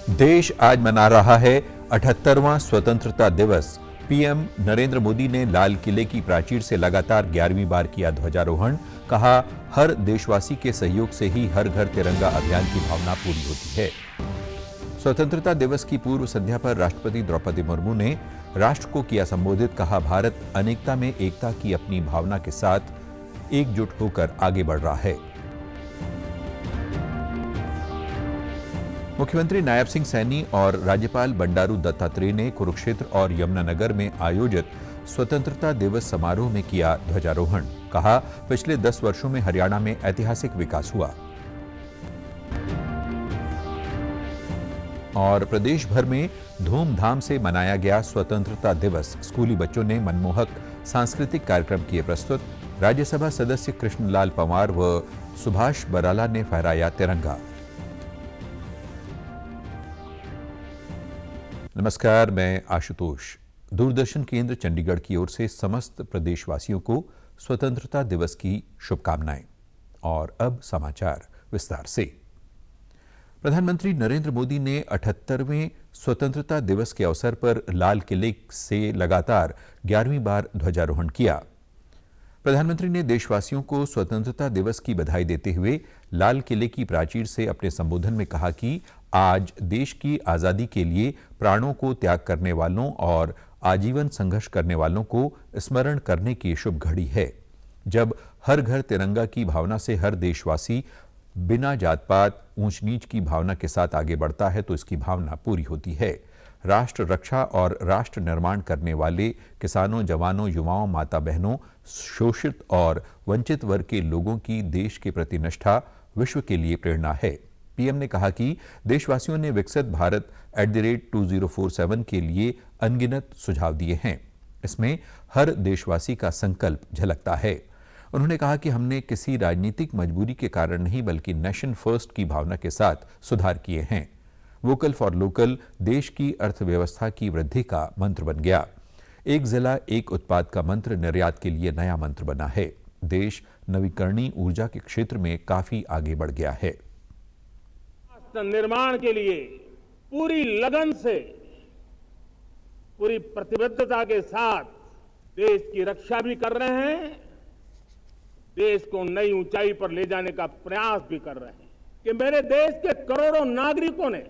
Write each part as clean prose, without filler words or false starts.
देश आज मना रहा है 78वां स्वतंत्रता दिवस। पीएम नरेंद्र मोदी ने लाल किले की प्राचीर से लगातार 11वीं बार किया ध्वजारोहण। कहा, हर देशवासी के सहयोग से ही हर घर तिरंगा अभियान की भावना पूरी होती है। स्वतंत्रता दिवस की पूर्व संध्या पर राष्ट्रपति द्रौपदी मुर्मू ने राष्ट्र को किया संबोधित। कहा, भारत अनेकता में एकता की अपनी भावना के साथ एकजुट होकर आगे बढ़ रहा है। मुख्यमंत्री नायब सिंह सैनी और राज्यपाल बंडारू दत्तात्रेय ने कुरुक्षेत्र और यमुनानगर में आयोजित स्वतंत्रता दिवस समारोह में किया ध्वजारोहण। कहा, पिछले 10 वर्षों में हरियाणा में ऐतिहासिक विकास हुआ और प्रदेश भर में धूमधाम से मनाया गया स्वतंत्रता दिवस। स्कूली बच्चों ने मनमोहक सांस्कृतिक कार्यक्रम किए प्रस्तुत। राज्यसभा सदस्य कृष्णलाल पंवार व सुभाष बराला ने फहराया तिरंगा। नमस्कार, मैं आशुतोष। दूरदर्शन केंद्र चंडीगढ़ की ओर से समस्त प्रदेशवासियों को स्वतंत्रता दिवस की शुभकामनाएं। और अब समाचार विस्तार से। प्रधानमंत्री नरेंद्र मोदी ने 78वें स्वतंत्रता दिवस के अवसर पर लाल किले से लगातार 11वीं बार ध्वजारोहण किया। प्रधानमंत्री ने देशवासियों को स्वतंत्रता दिवस की बधाई देते हुए लाल किले की प्राचीर से अपने संबोधन में कहा कि आज देश की आजादी के लिए प्राणों को त्याग करने वालों और आजीवन संघर्ष करने वालों को स्मरण करने की शुभ घड़ी है। जब हर घर तिरंगा की भावना से हर देशवासी बिना जात पात ऊंच नीच की भावना के साथ आगे बढ़ता है तो इसकी भावना पूरी होती है। राष्ट्र रक्षा और राष्ट्र निर्माण करने वाले किसानों, जवानों, युवाओं, माता बहनों, शोषित और वंचित वर्ग के लोगों की देश के प्रति निष्ठा विश्व के लिए प्रेरणा है। पीएम ने कहा कि देशवासियों ने विकसित भारत @2047 के लिए अनगिनत सुझाव दिए हैं। इसमें हर देशवासी का संकल्प झलकता है। उन्होंने कहा कि हमने किसी राजनीतिक मजबूरी के कारण नहीं बल्कि नेशन फर्स्ट की भावना के साथ सुधार किए हैं। वोकल फॉर लोकल देश की अर्थव्यवस्था की वृद्धि का मंत्र बन गया। एक जिला एक उत्पाद का मंत्र निर्यात के लिए नया मंत्र बना है। देश नवीकरणीय ऊर्जा के क्षेत्र में काफी आगे बढ़ गया है। राष्ट्र निर्माण के लिए पूरी लगन से, पूरी प्रतिबद्धता के साथ देश की रक्षा भी कर रहे हैं, देश को नई ऊंचाई पर ले जाने का प्रयास भी कर रहे हैं कि मेरे देश के करोड़ों नागरिकों ने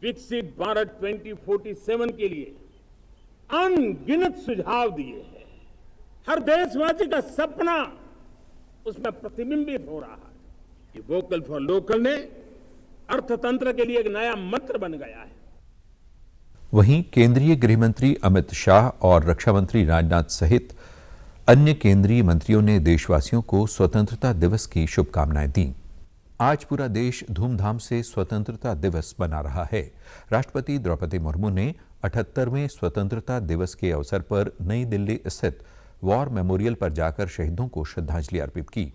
विकसित भारत 2047 के लिए अनगिनत सुझाव दिए हैं। हर देशवासी का सपना उसमें प्रतिबिंबित हो रहा है। ये वोकल फॉर लोकल ने अर्थतंत्र के लिए एक नया मंत्र बन गया है। वहीं केंद्रीय गृह मंत्री अमित शाह और रक्षा मंत्री राजनाथ सहित अन्य केंद्रीय मंत्रियों ने देशवासियों को स्वतंत्रता दिवस की शुभकामनाएं दी। आज पूरा देश धूमधाम से स्वतंत्रता दिवस मना रहा है। राष्ट्रपति द्रौपदी मुर्मू ने 78वें स्वतंत्रता दिवस के अवसर पर नई दिल्ली स्थित वॉर मेमोरियल पर जाकर शहीदों को श्रद्धांजलि अर्पित की।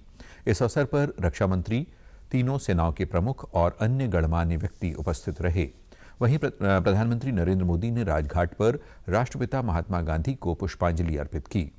इस अवसर पर रक्षा मंत्री, तीनों सेनाओं के प्रमुख और अन्य गणमान्य व्यक्ति उपस्थित रहे। वहीं प्रधानमंत्री नरेंद्र मोदी ने राजघाट पर राष्ट्रपिता महात्मा गांधी को पुष्पांजलि अर्पित की।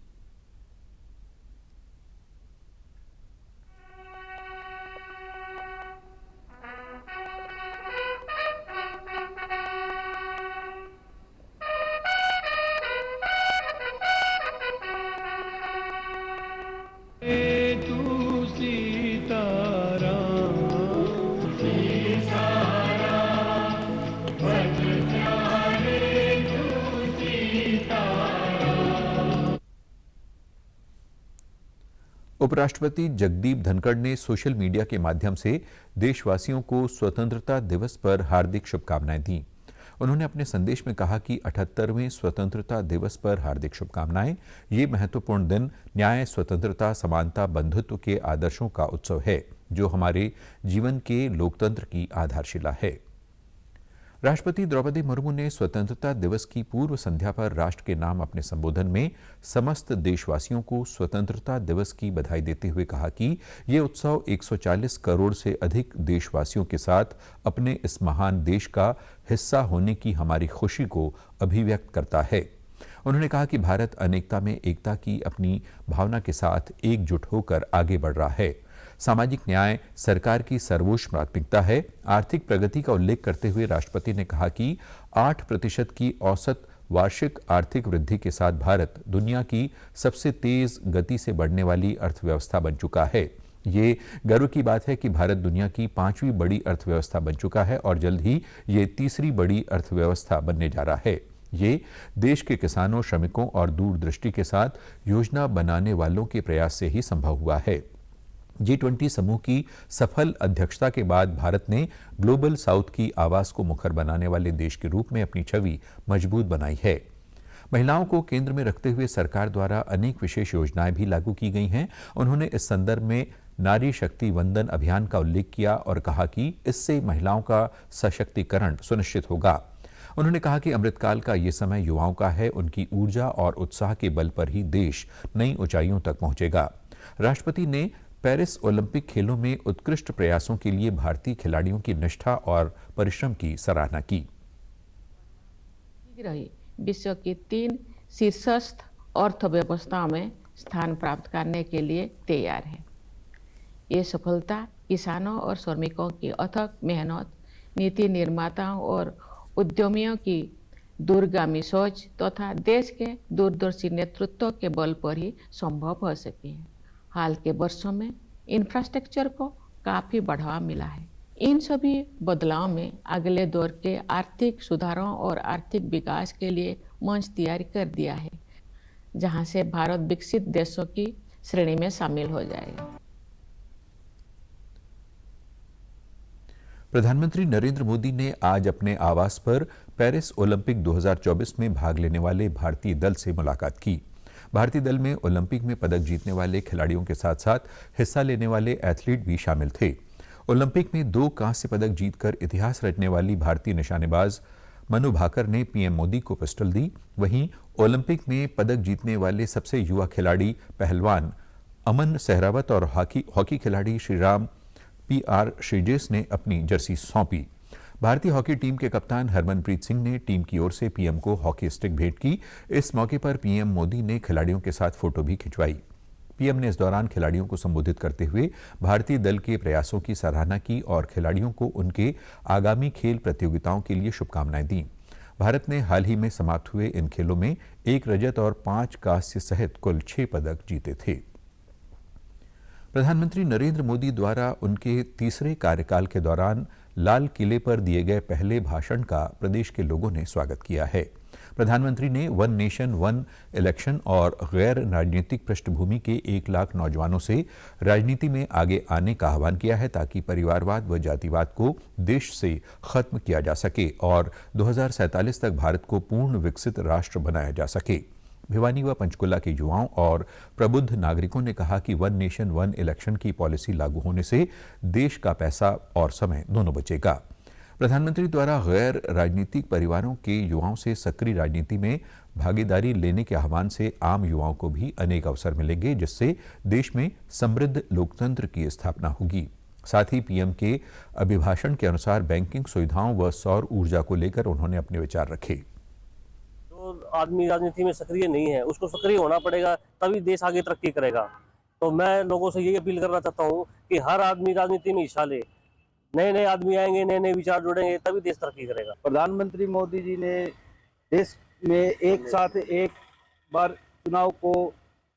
उपराष्ट्रपति जगदीप धनखड़ ने सोशल मीडिया के माध्यम से देशवासियों को स्वतंत्रता दिवस पर हार्दिक शुभकामनाएं दी। उन्होंने अपने संदेश में कहा कि 78वें स्वतंत्रता दिवस पर हार्दिक शुभकामनाएं। ये महत्वपूर्ण दिन न्याय, स्वतंत्रता, समानता, बंधुत्व के आदर्शों का उत्सव है जो हमारे जीवन के लोकतंत्र की आधारशिला है। राष्ट्रपति द्रौपदी मुर्मू ने स्वतंत्रता दिवस की पूर्व संध्या पर राष्ट्र के नाम अपने संबोधन में समस्त देशवासियों को स्वतंत्रता दिवस की बधाई देते हुए कहा कि ये उत्सव 140 करोड़ से अधिक देशवासियों के साथ अपने इस महान देश का हिस्सा होने की हमारी खुशी को अभिव्यक्त करता है। उन्होंने कहा कि भारत अनेकता में एकता की अपनी भावना के साथ एकजुट होकर आगे बढ़ रहा है। सामाजिक न्याय सरकार की सर्वोच्च प्राथमिकता है। आर्थिक प्रगति का उल्लेख करते हुए राष्ट्रपति ने कहा कि 8% की औसत वार्षिक आर्थिक वृद्धि के साथ भारत दुनिया की सबसे तेज गति से बढ़ने वाली अर्थव्यवस्था बन चुका है। ये गर्व की बात है कि भारत दुनिया की 5वीं बड़ी अर्थव्यवस्था बन चुका है और जल्द ही ये तीसरी बड़ी अर्थव्यवस्था बनने जा रहा है। ये देश के किसानों, श्रमिकों और दूरदृष्टि के साथ योजना बनाने वालों के प्रयास से ही संभव हुआ है। G20 समूह की सफल अध्यक्षता के बाद भारत ने ग्लोबल साउथ की आवाज को मुखर बनाने वाले देश के रूप में अपनी छवि मजबूत बनाई है। महिलाओं को केंद्र में रखते हुए सरकार द्वारा अनेक विशेष योजनाएं भी लागू की गई हैं। उन्होंने इस संदर्भ में नारी शक्ति वंदन अभियान का उल्लेख किया और कहा कि इससे महिलाओं का सशक्तिकरण सुनिश्चित होगा। उन्होंने कहा कि अमृतकाल का ये समय युवाओं का है। उनकी ऊर्जा और उत्साह के बल पर ही देश नई ऊंचाइयों तक पहुंचेगा। राष्ट्रपति ने पेरिस ओलंपिक खेलों में उत्कृष्ट प्रयासों के लिए भारतीय खिलाड़ियों की निष्ठा और परिश्रम की सराहना की। विश्व की 3 शीर्षस्थ अर्थव्यवस्थाओं में स्थान प्राप्त करने के लिए तैयार है। ये सफलता किसानों और श्रमिकों की अथक मेहनत, नीति निर्माताओं और उद्यमियों की दूरगामी सोच तथा देश के दूरदर्शी नेतृत्व के बल पर ही संभव हो सकी है। हाल के वर्षों में इंफ्रास्ट्रक्चर को काफ़ी बढ़ावा मिला है। इन सभी बदलावों में अगले दौर के आर्थिक सुधारों और आर्थिक विकास के लिए मंच तैयार कर दिया है, जहां से भारत विकसित देशों की श्रेणी में शामिल हो जाएगा। प्रधानमंत्री नरेंद्र मोदी ने आज अपने आवास पर पेरिस ओलंपिक 2024 में भाग लेने वाले भारतीय दल से मुलाकात की। भारतीय दल में ओलंपिक में पदक जीतने वाले खिलाड़ियों के साथ साथ हिस्सा लेने वाले एथलीट भी शामिल थे। ओलंपिक में 2 कांस्य पदक जीतकर इतिहास रचने वाली भारतीय निशानेबाज मनु भाकर ने पीएम मोदी को पिस्टल दी। वहीं ओलंपिक में पदक जीतने वाले सबसे युवा खिलाड़ी पहलवान अमन सहरावत और हॉकी खिलाड़ी श्रीराम PR श्रीजेश ने अपनी जर्सी सौंपी। भारतीय हॉकी टीम के कप्तान हरमनप्रीत सिंह ने टीम की ओर से पीएम को हॉकी स्टिक भेंट की। इस मौके पर पीएम मोदी ने खिलाड़ियों के साथ फोटो भी खिंचवाई। पीएम ने इस दौरान खिलाड़ियों को संबोधित करते हुए भारतीय दल के प्रयासों की सराहना की और खिलाड़ियों को उनके आगामी खेल प्रतियोगिताओं के लिए शुभकामनाएं दी। भारत ने हाल ही में समाप्त हुए इन खेलों में 1 रजत और 5 कांस्य सहित कुल 6 पदक जीते थे। प्रधानमंत्री नरेंद्र मोदी द्वारा उनके तीसरे कार्यकाल के दौरान लाल किले पर दिए गए पहले भाषण का प्रदेश के लोगों ने स्वागत किया है। प्रधानमंत्री ने 1 नेशन 1 इलेक्शन और गैर राजनीतिक पृष्ठभूमि के 1 लाख नौजवानों से राजनीति में आगे आने का आह्वान किया है ताकि परिवारवाद व जातिवाद को देश से खत्म किया जा सके और 2047 तक भारत को पूर्ण विकसित राष्ट्र बनाया जा सके। भिवानी व पंचकुला के युवाओं और प्रबुद्ध नागरिकों ने कहा कि 1 नेशन 1 इलेक्शन की पॉलिसी लागू होने से देश का पैसा और समय दोनों बचेगा। प्रधानमंत्री द्वारा गैर राजनीतिक परिवारों के युवाओं से सक्रिय राजनीति में भागीदारी लेने के आह्वान से आम युवाओं को भी अनेक अवसर मिलेंगे, जिससे देश में समृद्ध लोकतंत्र की स्थापना होगी। साथ ही पीएम के अभिभाषण के अनुसार बैंकिंग सुविधाओं व सौर ऊर्जा को लेकर उन्होंने अपने विचार रखे। आदमी राजनीति में सक्रिय नहीं है, उसको सक्रिय होना पड़ेगा, तभी देश आगे तरक्की करेगा। तो मैं लोगों से यही अपील करना चाहता हूँ कि हर आदमी राजनीति में हिस्सा ले। नए आदमी आएंगे, नए विचार जुड़ेंगे, तभी देश तरक्की करेगा। प्रधानमंत्री मोदी जी ने देश में एक साथ एक बार चुनाव को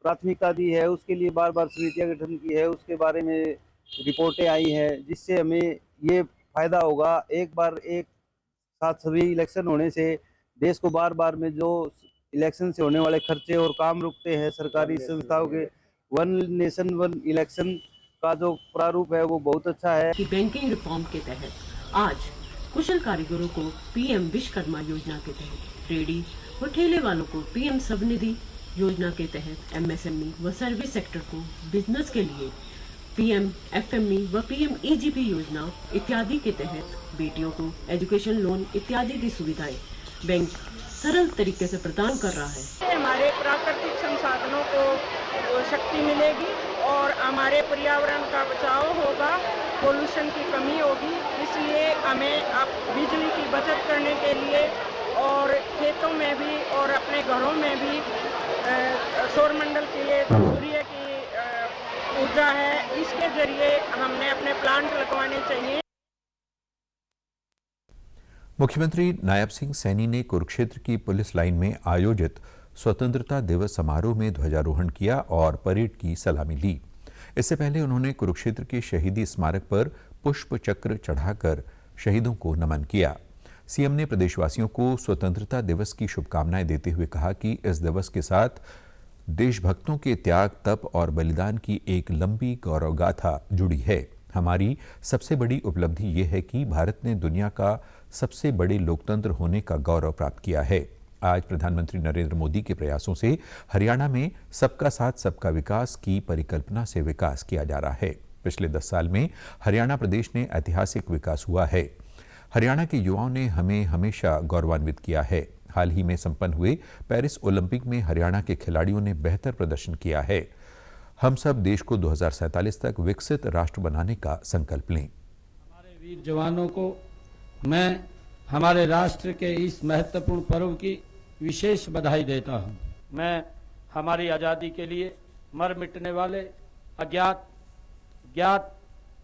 प्राथमिकता दी है, उसके लिए बार बार समितियां गठन की है, उसके बारे में रिपोर्टें आई हैं, जिससे हमें ये फायदा होगा। एक बार एक साथ सभी इलेक्शन होने से देश को बार बार में जो इलेक्शन से होने वाले खर्चे और काम रुकते हैं सरकारी संस्थाओं के। 1 नेशन 1 इलेक्शन का जो प्रारूप है वो बहुत अच्छा है। कि बैंकिंग रिफॉर्म के तहत आज कुशल कारीगरों को पीएम विश्वकर्मा योजना के तहत, रेडी व ठेले वालों को पीएम स्वनिधि योजना के तहत, MSME व सर्विस सेक्टर को बिजनेस के लिए पीएम FME व पीएम EGP योजना इत्यादि के तहत बेटियों को एजुकेशन लोन इत्यादि की सुविधाएं बैंक सरल तरीके से प्रदान कर रहा है। हमारे प्राकृतिक संसाधनों को शक्ति मिलेगी और हमारे पर्यावरण का बचाव होगा, पोल्यूशन की कमी होगी। इसलिए हमें अब बिजली की बचत करने के लिए और खेतों में भी और अपने घरों में भी सौर मंडल के लिए सूर्य की ऊर्जा है, इसके जरिए हमने अपने प्लांट लगवाने चाहिए। मुख्यमंत्री नायब सिंह सैनी ने कुरुक्षेत्र की पुलिस लाइन में आयोजित स्वतंत्रता दिवस समारोह में ध्वजारोहण किया और परेड की सलामी ली। इससे पहले उन्होंने कुरुक्षेत्र के शहीदी स्मारक पर पुष्प चक्र चढ़ाकर शहीदों को नमन किया। सीएम ने प्रदेशवासियों को स्वतंत्रता दिवस की शुभकामनाएं देते हुए कहा कि इस दिवस के साथ देशभक्तों के त्याग, तप और बलिदान की एक लंबी गौरव गाथा जुड़ी है। हमारी सबसे बड़ी उपलब्धि ये है कि भारत ने दुनिया का सबसे बड़े लोकतंत्र होने का गौरव प्राप्त किया है। आज प्रधानमंत्री नरेंद्र मोदी के प्रयासों से हरियाणा में सबका साथ सबका विकास की परिकल्पना से विकास किया जा रहा है। पिछले 10 साल में हरियाणा प्रदेश ने ऐतिहासिक विकास हुआ है। हरियाणा के युवाओं ने हमें हमेशा गौरवान्वित किया है। हाल ही में संपन्न हुए पेरिस ओलंपिक में हरियाणा के खिलाड़ियों ने बेहतर प्रदर्शन किया है। हम सब देश को 2047 तक विकसित राष्ट्र बनाने का संकल्प लें। हमारे वीर जवानों को मैं हमारे राष्ट्र के इस महत्वपूर्ण पर्व की विशेष बधाई देता हूं। मैं हमारी आज़ादी के लिए मर मिटने वाले अज्ञात, ज्ञात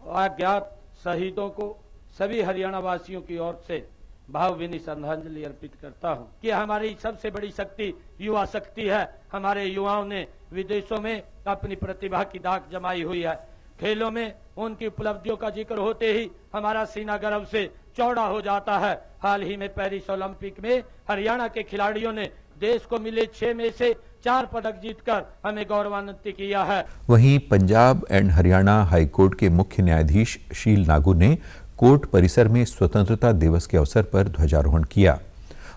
और अज्ञात शहीदों को सभी हरियाणा वासियों की ओर से भावभीनी श्रद्धांजलि अर्पित करता हूं कि हमारी सबसे बड़ी शक्ति युवा शक्ति है। हमारे युवाओं ने विदेशों में अपनी प्रतिभा की दाख जमाई हुई है। खेलों में उनकी उपलब्धियों का जिक्र होते ही हमारा सीना गर्व से चौड़ा हो जाता है। हाल ही में पेरिस ओलंपिक में हरियाणा के खिलाड़ियों ने देश को मिले 6 में से 4 पदक जीतकर हमें गौरवान्वित किया है। वहीं पंजाब एंड हरियाणा हाईकोर्ट के मुख्य न्यायाधीश शील नागू ने कोर्ट परिसर में स्वतंत्रता दिवस के अवसर पर ध्वजारोहण किया।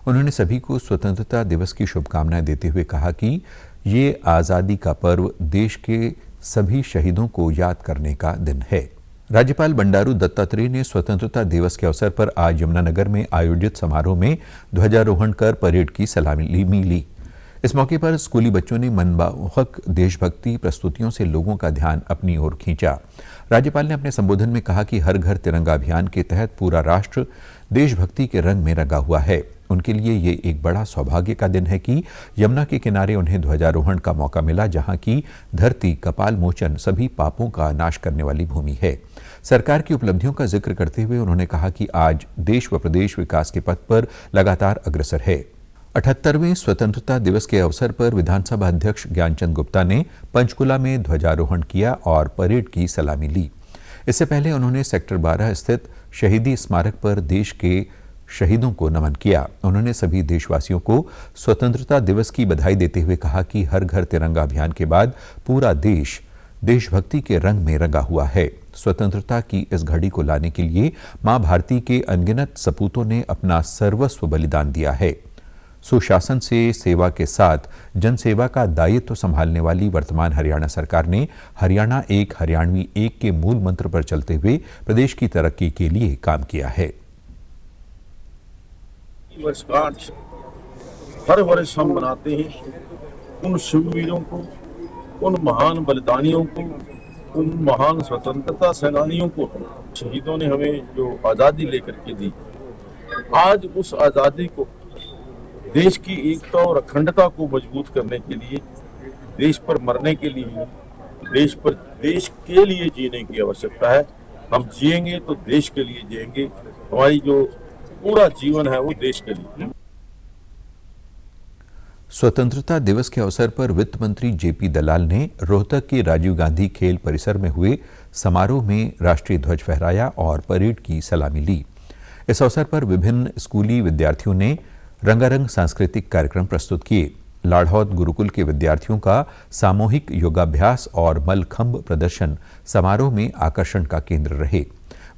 उन्होंने सभी को स्वतंत्रता दिवस की शुभकामनाएं देते हुए कहा कि ये आज़ादी का पर्व देश के सभी शहीदों को याद करने का दिन है। राज्यपाल बंडारू दत्तात्रेय ने स्वतंत्रता दिवस के अवसर पर आज यमुनानगर में आयोजित समारोह में ध्वजारोहण कर परेड की सलामी ली। इस मौके पर स्कूली बच्चों ने मनमोहक देशभक्ति प्रस्तुतियों से लोगों का ध्यान अपनी ओर खींचा। राज्यपाल ने अपने संबोधन में कहा कि हर घर तिरंगा अभियान के तहत पूरा राष्ट्र देशभक्ति के रंग में रंगा हुआ है। उनके लिए ये एक बड़ा सौभाग्य का दिन है कि यमुना के किनारे उन्हें ध्वजारोहण का मौका मिला, जहां की धरती कपाल मोचन सभी पापों का नाश करने वाली भूमि है। सरकार की उपलब्धियों का जिक्र करते हुए उन्होंने कहा कि आज देश व प्रदेश विकास के पथ पर लगातार अग्रसर है। 78वें स्वतंत्रता दिवस के अवसर पर विधानसभा अध्यक्ष ज्ञानचंद गुप्ता ने पंचकुला में ध्वजारोहण किया और परेड की सलामी ली। इससे पहले उन्होंने सेक्टर 12 स्थित शहीदी स्मारक पर देश के शहीदों को नमन किया। उन्होंने सभी देशवासियों को स्वतंत्रता दिवस की बधाई देते हुए कहा कि हर घर तिरंगा अभियान के बाद पूरा देश देशभक्ति के रंग में रंगा हुआ है। स्वतंत्रता की इस घड़ी को लाने के लिए मां भारती के अनगिनत सपूतों ने अपना सर्वस्व बलिदान दिया है। सुशासन से सेवा के साथ जनसेवा का दायित्व संभालने वाली वर्तमान हरियाणा सरकार ने हरियाणा एक हरियाणवी एक के मूल मंत्र पर चलते हुए प्रदेश की तरक्की के लिए काम किया है। वर्षगांठ हर वर्ष हम मनाते हैं। उन शूरवीरों को, उन महान बलिदानियों को, उन महान स्वतंत्रता सेनानियों को, शहीदों ने हमें जो आज़ादी लेकर के दी, आज उस आज़ादी को, देश की एकता और अखंडता को मजबूत करने के लिए, देश पर मरने के लिए, देश के लिए जीने की आवश्यकता है। हम जिएंगे तो देश के लिए जिएंगे। हमारी जो पूरा जीवन है वो देश के लिए। स्वतंत्रता दिवस के अवसर पर वित्त मंत्री जेपी दलाल ने रोहतक के राजीव गांधी खेल परिसर में हुए समारोह में राष्ट्रीय ध्वज फहराया और परेड की सलामी ली। इस अवसर पर विभिन्न स्कूली विद्यार्थियों ने रंगारंग सांस्कृतिक कार्यक्रम प्रस्तुत किए। लाढ़ौद गुरुकुल के विद्यार्थियों का सामूहिक योगाभ्यास और मलखंभ प्रदर्शन समारोह में आकर्षण का केंद्र रहे।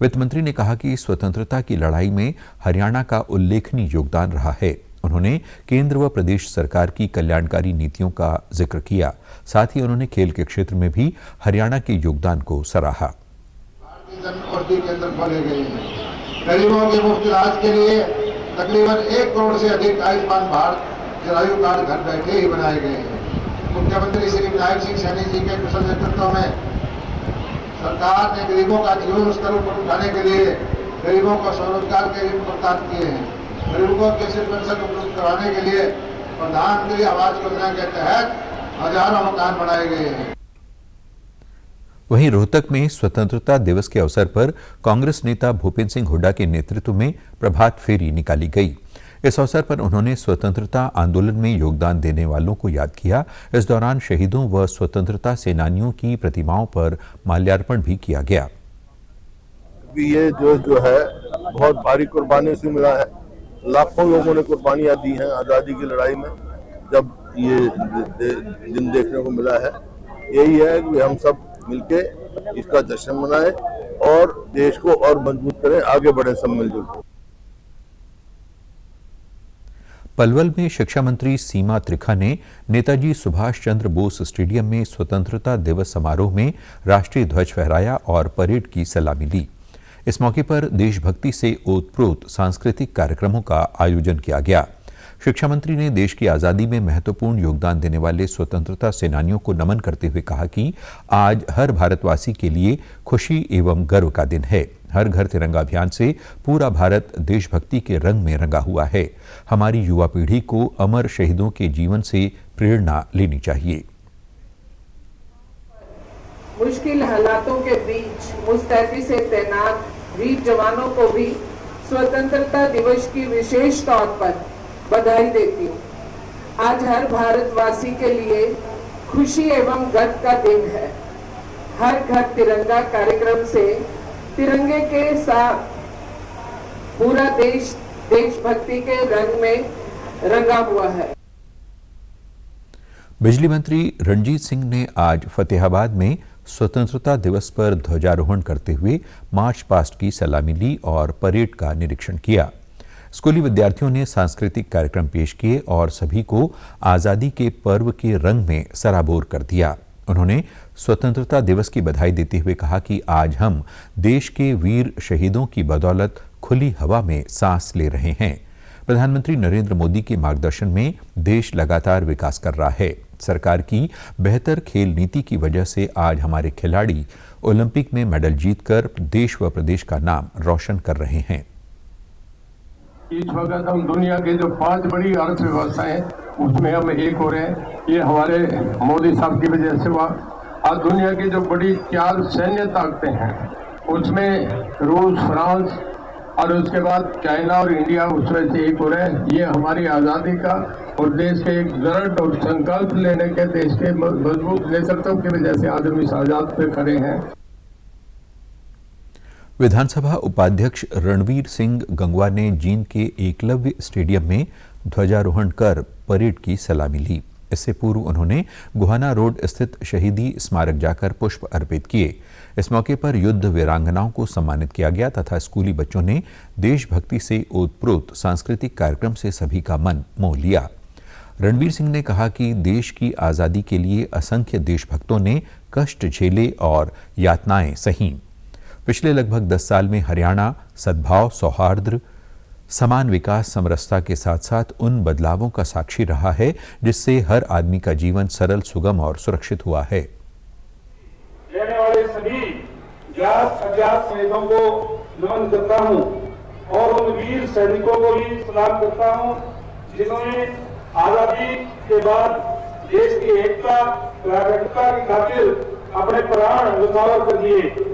वित्त मंत्री ने कहा कि स्वतंत्रता की लड़ाई में हरियाणा का उल्लेखनीय योगदान रहा है। उन्होंने केंद्र व प्रदेश सरकार की कल्याणकारी नीतियों का जिक्र किया। साथ ही उन्होंने खेल के क्षेत्र में भी हरियाणा के योगदान को सराहा। भारतीय केंद्र खोले गए हैं। गरीबों के मुफ्त इलाज के लिए तकरीबन 1 करोड़ से अधिक आयुष्मान भारत जरायु कार्ड घर बैठे ही बनाए गए हैं। मुख्यमंत्री श्री नायब सिंह सैनी जी के कुशल नेतृत्व में सरकार ने गरीबों का जीवन स्तर ऊपर उठाने के लिए गरीबों को स्वरोजगार के ऋण प्रदान किए हैं। गरीबों के सिर्फ पेंशन उपलब्ध कराने के लिए प्रधानमंत्री आवास योजना के तहत हजारों मकान बनाए गए हैं। वहीं रोहतक में स्वतंत्रता दिवस के अवसर पर कांग्रेस नेता भूपेंद्र सिंह हुड्डा के नेतृत्व में प्रभात फेरी निकाली गई। इस अवसर पर उन्होंने स्वतंत्रता आंदोलन में योगदान देने वालों को याद किया। इस दौरान शहीदों व स्वतंत्रता सेनानियों की प्रतिमाओं पर माल्यार्पण भी किया गया। ये जो है बहुत भारी कुर्बानी से मिला है। लाखों लोगों ने कुर्बानियां दी हैं आज़ादी की लड़ाई में। जब ये दिन देखने को मिला है, यही है कि हम सब मिलके इसका जश्न मनाएं और देश को और मजबूत करें, आगे बढ़े सब मिलजुल। पलवल में शिक्षा मंत्री सीमा त्रिखा ने नेताजी सुभाष चंद्र बोस स्टेडियम में स्वतंत्रता दिवस समारोह में राष्ट्रीय ध्वज फहराया और परेड की सलामी ली। इस मौके पर देशभक्ति से ओतप्रोत सांस्कृतिक कार्यक्रमों का आयोजन किया गया। शिक्षा मंत्री ने देश की आज़ादी में महत्वपूर्ण योगदान देने वाले स्वतंत्रता सेनानियों को नमन करते हुए कहा कि आज हर भारतवासी के लिए खुशी एवं गर्व का दिन है। हर घर तिरंगा अभियान से पूरा भारत देशभक्ति के रंग में रंगा हुआ है। हमारी युवा पीढ़ी को अमर शहीदों के जीवन से प्रेरणा लेनी चाहिए। मुश्किल हालातों के बीच मुस्तैदी से तैनात वीर जवानों को भी स्वतंत्रता दिवस की विशेष तौर पर बधाई देती हूँ। आज हर भारतवासी के लिए खुशी एवं गर्व का दिन है। हर घर तिरंगा कार्यक्रम से तिरंगे के साथ पूरा देश देशभक्ति के रंग में रंगा हुआ है। बिजली मंत्री रणजीत सिंह ने आज फतेहाबाद में स्वतंत्रता दिवस पर ध्वजारोहण करते हुए मार्च पास्ट की सलामी ली और परेड का निरीक्षण किया। स्कूली विद्यार्थियों ने सांस्कृतिक कार्यक्रम पेश किए और सभी को आज़ादी के पर्व के रंग में सराबोर कर दिया। उन्होंने स्वतंत्रता दिवस की बधाई देते हुए कहा कि आज हम देश के वीर शहीदों की बदौलत खुली हवा में सांस ले रहे हैं। प्रधानमंत्री नरेंद्र मोदी के मार्गदर्शन में देश लगातार विकास कर रहा है। सरकार की बेहतर खेल नीति की वजह से आज हमारे खिलाड़ी ओलंपिक में मेडल जीतकर देश व प्रदेश का नाम रोशन कर रहे हैं। इस वक्त हम दुनिया के जो 5 बड़ी अर्थव्यवस्थाएं उसमें हम एक हो रहे हैं। ये हमारे मोदी साहब की वजह से हुआ। आज दुनिया की जो बड़ी 4 सैन्य ताकतें हैं उसमें रूस, फ्रांस और उसके बाद चाइना और इंडिया उसमें से एक हो रहे हैं। ये हमारी आज़ादी का और देश के एक दृढ़ और संकल्प लेने के देश के मजबूत नेतृत्व की वजह से आज हम इस आज़ाद पे खड़े हैं। विधानसभा उपाध्यक्ष रणवीर सिंह गंगवा ने जींद के एकलव्य स्टेडियम में ध्वजारोहण कर परेड की सलामी ली। इससे पूर्व उन्होंने गोहाना रोड स्थित शहीदी स्मारक जाकर पुष्प अर्पित किए। इस मौके पर युद्ध वीरांगनाओं को सम्मानित किया गया तथा स्कूली बच्चों ने देशभक्ति से ओतप्रोत सांस्कृतिक कार्यक्रम से सभी का मन मोह लिया। रणवीर सिंह ने कहा कि देश की आज़ादी के लिए असंख्य देशभक्तों ने कष्ट झेले और यातनाएं सहीं। पिछले लगभग 10 साल में हरियाणा सद्भाव, सौहार्द, समान विकास, समरसता के साथ साथ उन बदलावों का साक्षी रहा है जिससे हर आदमी का जीवन सरल, सुगम और सुरक्षित हुआ है। रहने वाले सभी ज्ञात अज्ञात शहीदों को नमन करता हूं और उन वीर सैनिकों को भी सलाम करता हूं जिन्होंने आजादी के बाद देश की एकता अखंडता की खातिर अपने प्राण न्यौछावर कर दिए।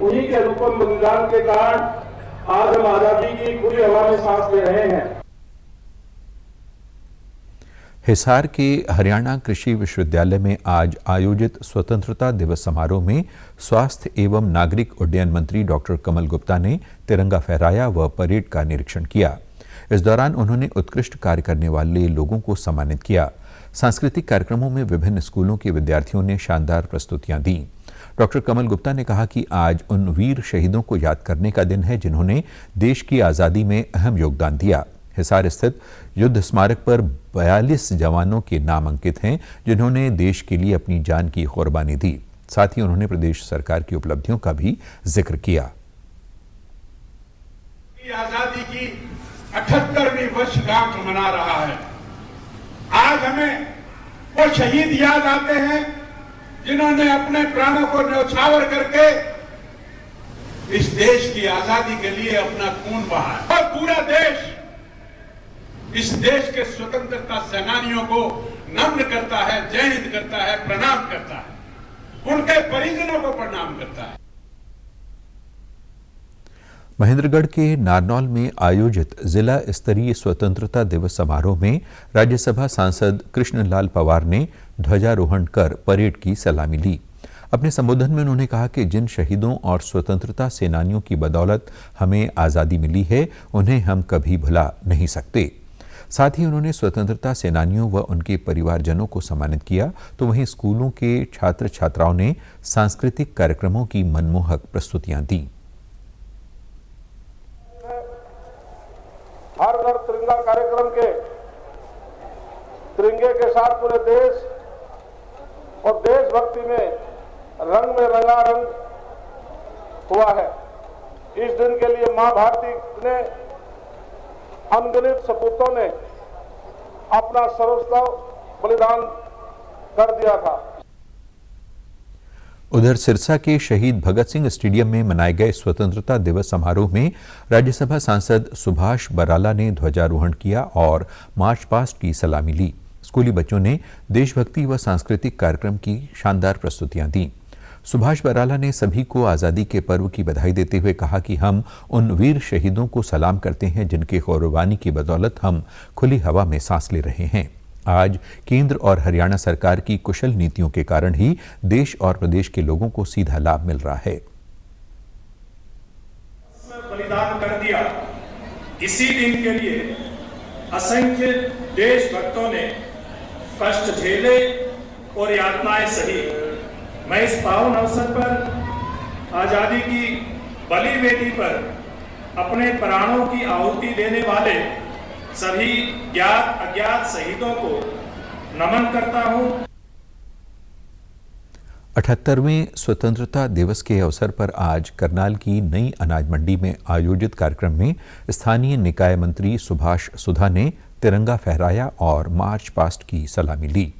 उन्हीं के अनुपम बलिदान के कारण आज हम आजादी की खुली हवा में सांस ले रहे हैं। हिसार के हरियाणा कृषि विश्वविद्यालय में आज आयोजित स्वतंत्रता दिवस समारोह में स्वास्थ्य एवं नागरिक उड्डयन मंत्री डॉक्टर कमल गुप्ता ने तिरंगा फहराया व परेड का निरीक्षण किया। इस दौरान उन्होंने उत्कृष्ट कार्य करने वाले लोगों को सम्मानित किया। सांस्कृतिक कार्यक्रमों में विभिन्न स्कूलों के विद्यार्थियों ने शानदार प्रस्तुतियां दी। डॉक्टर कमल गुप्ता ने कहा कि आज उन वीर शहीदों को याद करने का दिन है जिन्होंने देश की आज़ादी में अहम योगदान दिया। हिसार स्थित युद्ध स्मारक पर 42 जवानों के नाम अंकित हैं जिन्होंने देश के लिए अपनी जान की कुर्बानी दी। साथ ही उन्होंने प्रदेश सरकार की उपलब्धियों का भी जिक्र किया। आजादी की 78वीं वर्षगांठ मना रहा है। आज हमें वो शहीद याद आते हैं जिन्होंने अपने प्राणों को न्यौछावर करके इस देश की आजादी के लिए अपना खून बहाया और पूरा देश इस देश के स्वतंत्रता सेनानियों को नम्र करता है, जय हिंद करता है, प्रणाम करता है। उनके परिजनों को प्रणाम करता है। महेंद्रगढ़ के नारनौल में आयोजित जिला स्तरीय स्वतंत्रता दिवस समारोह में राज्यसभा सांसद कृष्णलाल पवार ने ध्वजारोहण कर परेड की सलामी ली। अपने संबोधन में उन्होंने कहा कि जिन शहीदों और स्वतंत्रता सेनानियों की बदौलत हमें आज़ादी मिली है, उन्हें हम कभी भुला नहीं सकते। साथ ही उन्होंने स्वतंत्रता सेनानियों व उनके परिवारजनों को सम्मानित किया, तो वहीं स्कूलों के छात्र छात्राओं ने सांस्कृतिक कार्यक्रमों की मनमोहक प्रस्तुतियां दी। हर घर तिरंगा कार्यक्रम के तिरंगे के साथ पूरे देश और देशभक्ति में रंगारंग हुआ है। इस दिन के लिए मां भारती ने अनगिनत सपूतों ने अपना सर्वस्व बलिदान कर दिया था। उधर सिरसा के शहीद भगत सिंह स्टेडियम में मनाए गए स्वतंत्रता दिवस समारोह में राज्यसभा सांसद सुभाष बराला ने ध्वजारोहण किया और मार्च पास्ट की सलामी ली। स्कूली बच्चों ने देशभक्ति व सांस्कृतिक कार्यक्रम की शानदार प्रस्तुतियां दी। सुभाष बराला ने सभी को आज़ादी के पर्व की बधाई देते हुए कहा कि हम उन वीर शहीदों को सलाम करते हैं जिनके कुर्बानी की बदौलत हम खुली हवा में सांस ले रहे हैं। आज केंद्र और हरियाणा सरकार की कुशल नीतियों के कारण ही देश और प्रदेश के लोगों को सीधा लाभ मिल रहा है। बलिदान कर दिया, इसी दिन के लिए असंख्य देशभक्तों ने कष्ट झेले और यातनाएं सही। मैं इस पावन अवसर पर आजादी की बलि वेदी पर अपने प्राणों की आहुति देने वाले सभी ज्ञात अज्ञात शहीदों को नमन करता हूं। 78वें स्वतंत्रता दिवस के अवसर पर आज करनाल की नई अनाज मंडी में आयोजित कार्यक्रम में स्थानीय निकाय मंत्री सुभाष सुधा ने तिरंगा फहराया और मार्च पास्ट की सलामी ली।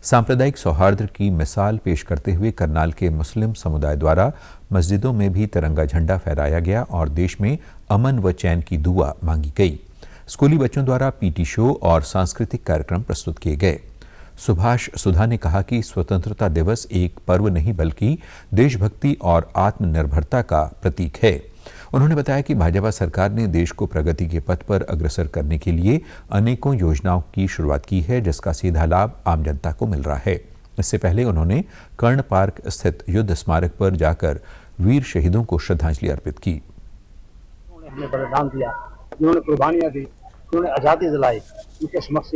सांप्रदायिक सौहार्द की मिसाल पेश करते हुए करनाल के मुस्लिम समुदाय द्वारा मस्जिदों में भी तिरंगा झंडा फहराया गया और देश में अमन व चैन की दुआ मांगी गई। स्कूली बच्चों द्वारा पीटी शो और सांस्कृतिक कार्यक्रम प्रस्तुत किए गए। सुभाष सुधा ने कहा कि स्वतंत्रता दिवस एक पर्व नहीं बल्कि देशभक्ति और आत्मनिर्भरता का प्रतीक है। उन्होंने बताया कि भाजपा सरकार ने देश को प्रगति के पथ पर अग्रसर करने के लिए अनेकों योजनाओं की शुरुआत की है, जिसका सीधा लाभ आम जनता को मिल रहा है। इससे पहले उन्होंने कर्ण पार्क स्थित युद्ध स्मारक पर जाकर वीर शहीदों को श्रद्धांजलि अर्पित की। उन्होंने बलिदान दिया, उन्होंने कुर्बानियां दी, उन्होंने आज़ादी दिलाई, उनके समक्ष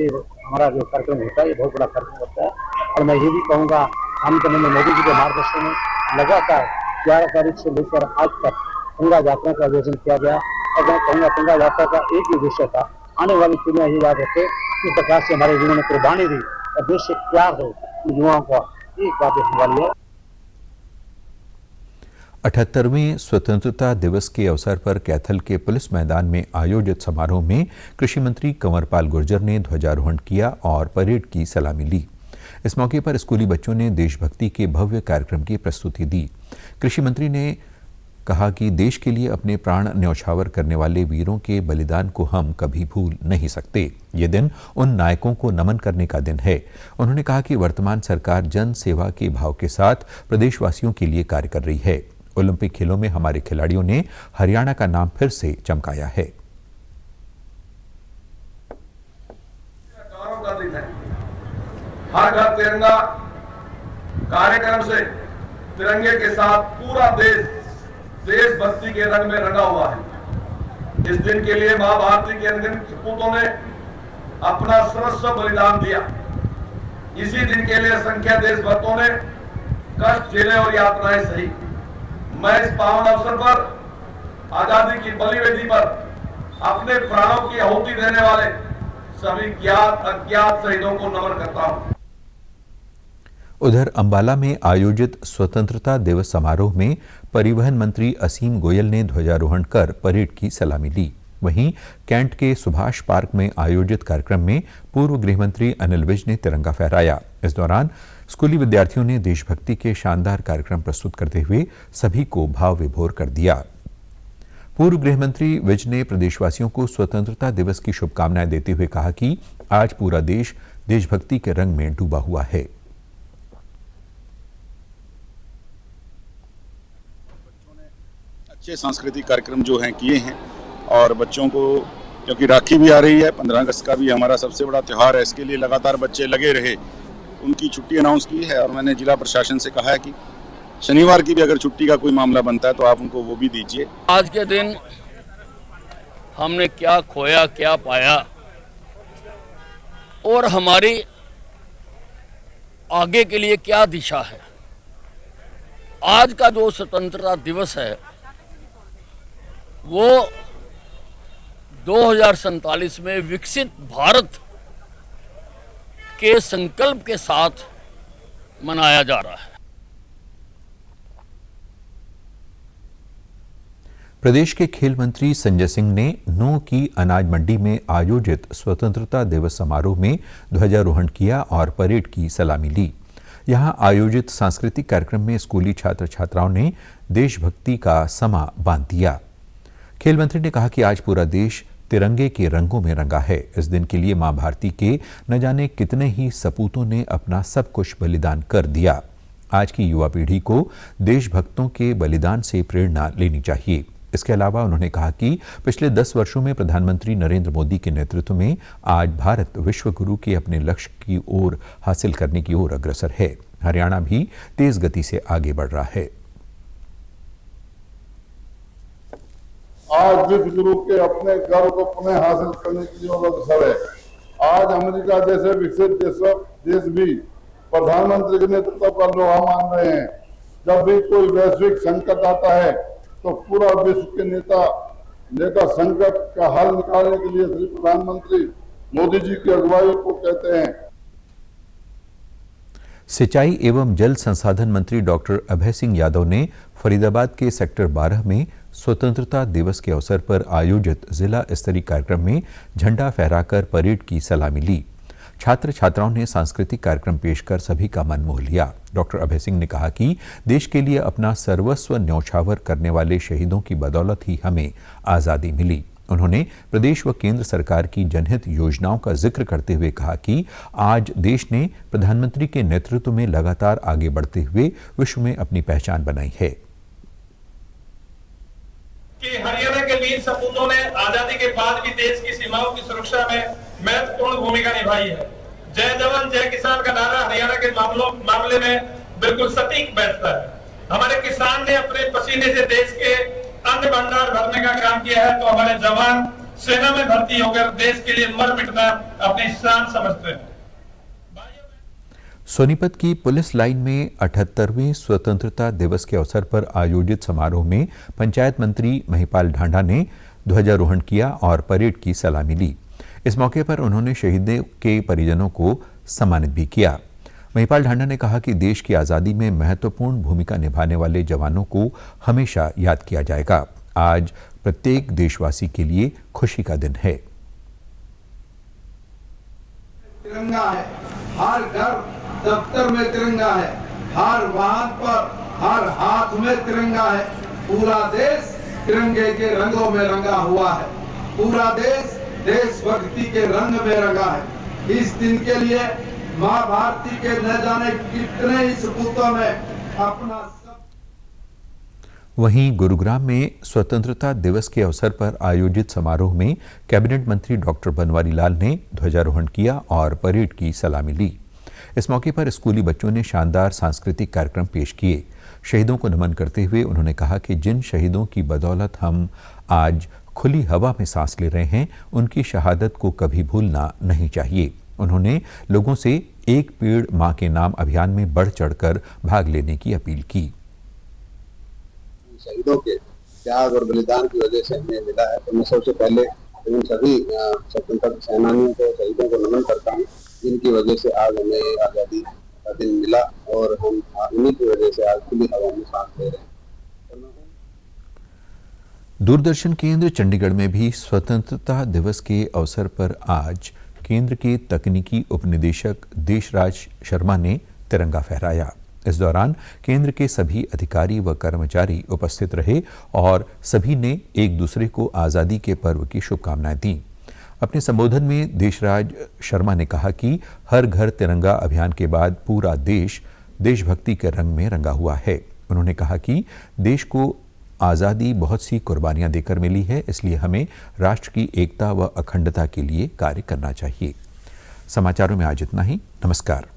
हमारा जो कार्यक्रम होता है ये बहुत बड़ा कार्यक्रम होता है। और मैं ये भी कहूँगा, हम नरेंद्र मोदी जी के मार्गदर्शन में लगातार 11 तारीख से लेकर आज तक गंगा यात्रा का आयोजन किया गया। और मैं कहूँगा गंगा यात्रा का एक ही उद्देश्य था, आने वाली पीढ़ियाँ ये याद रखे किस प्रकार से हमारे युवाओं ने कुर्बानी दी और देश से प्यार हो युवाओं को एक बात देखने वाली है। 78वें स्वतंत्रता दिवस के अवसर पर कैथल के पुलिस मैदान में आयोजित समारोह में कृषि मंत्री कंवरपाल गुर्जर ने ध्वजारोहण किया और परेड की सलामी ली। इस मौके पर स्कूली बच्चों ने देशभक्ति के भव्य कार्यक्रम की प्रस्तुति दी। कृषि मंत्री ने कहा कि देश के लिए अपने प्राण न्यौछावर करने वाले वीरों के बलिदान को हम कभी भूल नहीं सकते। ये दिन उन नायकों को नमन करने का दिन है। उन्होंने कहा कि वर्तमान सरकार जन सेवा के भाव के साथ प्रदेशवासियों के लिए कार्य कर रही है। ओलंपिक खेलों में हमारे खिलाड़ियों ने हरियाणा का नाम फिर से चमकाया है। हर घर तिरंगा कार्यक्रम से तिरंगे के साथ पूरा देश देशभक्ति के रंग में रंगा हुआ है। इस दिन के लिए मां भारती के अनगिनत सपूतों ने अपना सर्वस्व बलिदान दिया। इसी दिन के लिए असंख्य देशभक्तों ने कष्ट झेले और यातनाएं सही। मैं इस पावन अवसर पर आजादी की बलि वेदी पर अपने प्राणों की आहुति देने वाले सभी ज्ञात अज्ञात शहीदों को नमन करता हूं। उधर अंबाला में आयोजित स्वतंत्रता दिवस समारोह में परिवहन मंत्री असीम गोयल ने ध्वजारोहण कर परेड की सलामी ली। वहीं कैंट के सुभाष पार्क में आयोजित कार्यक्रम में पूर्व गृह मंत्री अनिल विज ने तिरंगा फहराया। इस दौरान स्कूली विद्यार्थियों ने देशभक्ति के शानदार कार्यक्रम प्रस्तुत करते हुए सभी को भाव विभोर कर दिया। पूर्व गृह मंत्री विज ने प्रदेशवासियों को स्वतंत्रता दिवस की शुभकामनाएं देते हुए कहा कि आज पूरा देश देशभक्ति के रंग में डूबा हुआ है। अच्छे सांस्कृतिक कार्यक्रम जो हैं किए हैं और बच्चों को, क्योंकि राखी भी आ रही है, 15 अगस्त का भी हमारा सबसे बड़ा त्यौहार है, इसके लिए लगातार बच्चे लगे रहे। उनकी छुट्टी अनाउंस की है और मैंने जिला प्रशासन से कहा है कि शनिवार की भी अगर छुट्टी का कोई मामला बनता है तो आप उनको वो भी दीजिए। आज के दिन हमने क्या खोया, क्या पाया और हमारी आगे के लिए क्या दिशा है। आज का जो स्वतंत्रता दिवस है वो 2047 में विकसित भारत के संकल्प के साथ मनाया जा रहा है। प्रदेश के खेल मंत्री संजय सिंह ने नूंह की अनाज मंडी में आयोजित स्वतंत्रता दिवस समारोह में ध्वजारोहण किया और परेड की सलामी ली। यहां आयोजित सांस्कृतिक कार्यक्रम में स्कूली छात्र छात्राओं ने देशभक्ति का समा बांध दिया। खेल मंत्री ने कहा कि आज पूरा देश तिरंगे के रंगों में रंगा है। इस दिन के लिए मां भारती के न जाने कितने ही सपूतों ने अपना सब कुछ बलिदान कर दिया। आज की युवा पीढ़ी को देशभक्तों के बलिदान से प्रेरणा लेनी चाहिए। इसके अलावा उन्होंने कहा कि पिछले 10 वर्षों में प्रधानमंत्री नरेंद्र मोदी के नेतृत्व में आज भारत विश्व गुरु के अपने लक्ष्य की ओर हासिल करने की ओर अग्रसर है। हरियाणा भी तेज गति से आगे बढ़ रहा है। आज विश्व गुरु के अपने गर्व को पुनः हासिल करने की जो अवसर है। आज अमेरिका जैसे विकसित देश भी प्रधानमंत्री के नेतृत्व का लोहा मान रहे हैं। जब भी कोई वैश्विक संकट आता है तो पूरा विश्व के नेता संकट का हल निकालने के लिए श्री प्रधानमंत्री मोदी जी की अगुवाई को कहते हैं। सिंचाई एवं जल संसाधन मंत्री डॉक्टर अभय सिंह यादव ने फरीदाबाद के सेक्टर 12 में स्वतंत्रता दिवस के अवसर पर आयोजित जिला स्तरीय कार्यक्रम में झंडा फहराकर परेड की सलामी ली। छात्र छात्राओं ने सांस्कृतिक कार्यक्रम पेश कर सभी का मन मोह लिया। डॉक्टर अभय सिंह ने कहा कि देश के लिए अपना सर्वस्व न्यौछावर करने वाले शहीदों की बदौलत ही हमें आज़ादी मिली। उन्होंने प्रदेश व केंद्र सरकार की जनहित योजनाओं का जिक्र करते हुए कहा कि आज देश ने प्रधानमंत्री के नेतृत्व में लगातार आगे बढ़ते हुए विश्व में अपनी पहचान बनाई है। कि हरियाणा के वीर सपूतों ने आजादी के बाद भी देश की सीमाओं की सुरक्षा में महत्वपूर्ण भूमिका निभाई है। जय जवान जय किसान का नारा हरियाणा के मामले में बिल्कुल सटीक बैठता है। हमारे किसान ने अपने पसीने से देश के अन्न भंडार भरने का काम किया है, तो हमारे जवान सेना में भर्ती होकर देश के लिए मर मिटना अपनी शान समझते हैं। सोनीपत की पुलिस लाइन में 78वें स्वतंत्रता दिवस के अवसर पर आयोजित समारोह में पंचायत मंत्री महिपाल ढांडा ने ध्वजारोहण किया और परेड की सलामी ली। इस मौके पर उन्होंने शहीदों के परिजनों को सम्मानित भी किया। महिपाल ढांडा ने कहा कि देश की आज़ादी में महत्वपूर्ण भूमिका निभाने वाले जवानों को हमेशा याद किया जाएगा। आज प्रत्येक देशवासी के लिए खुशी का दिन है। तिरंगा है, हर घर दफ्तर में तिरंगा है, हर वाहन पर, हर हाथ में तिरंगा है। पूरा देश तिरंगे के रंगों में रंगा हुआ है। पूरा देश देशभक्ति के रंग में रंगा है। इस दिन के लिए मां भारती के न जाने कितने ही सपूतों ने अपना वहीं गुरुग्राम में स्वतंत्रता दिवस के अवसर पर आयोजित समारोह में कैबिनेट मंत्री डॉक्टर बनवारी लाल ने ध्वजारोहण किया और परेड की सलामी ली। इस मौके पर स्कूली बच्चों ने शानदार सांस्कृतिक कार्यक्रम पेश किए। शहीदों को नमन करते हुए उन्होंने कहा कि जिन शहीदों की बदौलत हम आज खुली हवा में सांस ले रहे हैं, उनकी शहादत को कभी भूलना नहीं चाहिए। उन्होंने लोगों से एक पेड़ मां के नाम अभियान में बढ़ चढ़कर भाग लेने की अपील की। शहीदों के त्याग और बलिदान की वजह से हमें मिला है, तो मैं सबसे पहले उन सभी स्वतंत्रता सेनानियों को, शहीदों को नमन करता हूँ, जिनकी वजह से आज हमें आज़ादी का दिन मिला और हम उन्हीं की वजह से आज खुली हवा में सांस ले रहे हैं। दूरदर्शन केंद्र चंडीगढ़ में भी स्वतंत्रता दिवस के अवसर पर आज केंद्र के तकनीकी उपनिदेशक देशराज शर्मा ने तिरंगा फहराया। इस दौरान केंद्र के सभी अधिकारी व कर्मचारी उपस्थित रहे और सभी ने एक दूसरे को आज़ादी के पर्व की शुभकामनाएं दी। अपने संबोधन में देशराज शर्मा ने कहा कि हर घर तिरंगा अभियान के बाद पूरा देश देशभक्ति के रंग में रंगा हुआ है। उन्होंने कहा कि देश को आज़ादी बहुत सी कुर्बानियां देकर मिली है, इसलिए हमें राष्ट्र की एकता व अखंडता के लिए कार्य करना चाहिए। समाचारों में आज इतना ही। नमस्कार।